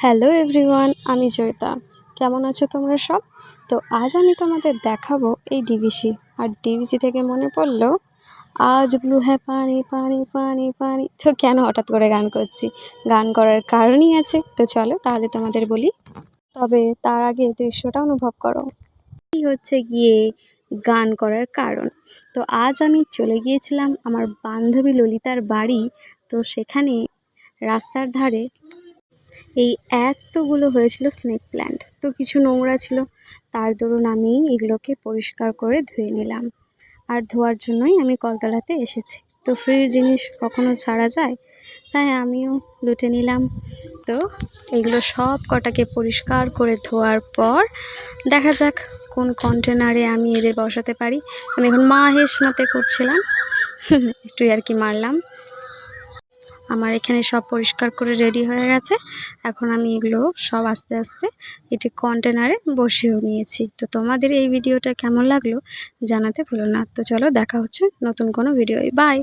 Hello everyone, আমি জয়িতা। কেমন আছো তোমরা সব? তো আজ আমি তোমাদের দেখাবো এই ডিভিসি। আর ডিভিসি থেকে মনে পড়লো আজ ব্লু হ্যাঁ পানি পানি পানি পানি। তো কেন হঠাৎ করে গান করছি? গান করার কারণই আছে, তো চলো তাহলে তোমাদের বলি। তবে তার আগে দৃশ্যটা অনুভব করো। কি হচ্ছে গিয়ে গান করার কারণ? তো আজ আমি চলে গিয়েছিলাম আমার বান্ধবী ললিতার বাড়ি। তো সেখানে রাস্তার ধারে এই এতগুলো হয়েছিল স্নেক প্ল্যান্ট। তো কিছু নোংরা ছিল, তার দরুন আমি এগুলোকে পরিষ্কার করে ধুয়ে নিলাম। আর ধোয়ার জন্যই আমি কলতলাতে এসেছি। তো ফ্রির জিনিস কখনো ছাড়া যায়, তাই আমিও লুটে নিলাম। তো এগুলো সব কটাকে পরিষ্কার করে ধোয়ার পর দেখা যাক কোন কন্টেনারে আমি এদের বসাতে পারি। আমি এখন মাহেশ মতে করছিলাম, একটু আর কি মারলাম। আমার এখানে সব পরিষ্কার করে রেডি হয়ে গেছে। এখন আমি এগুলো সব আস্তে আস্তে এটি কন্টেনারে বসিয়েও নিয়েছি। তো তোমাদের এই ভিডিওটা কেমন লাগলো জানাতে ভুলো না। তো চলো দেখা হচ্ছে নতুন কোনো ভিডিও। বাই।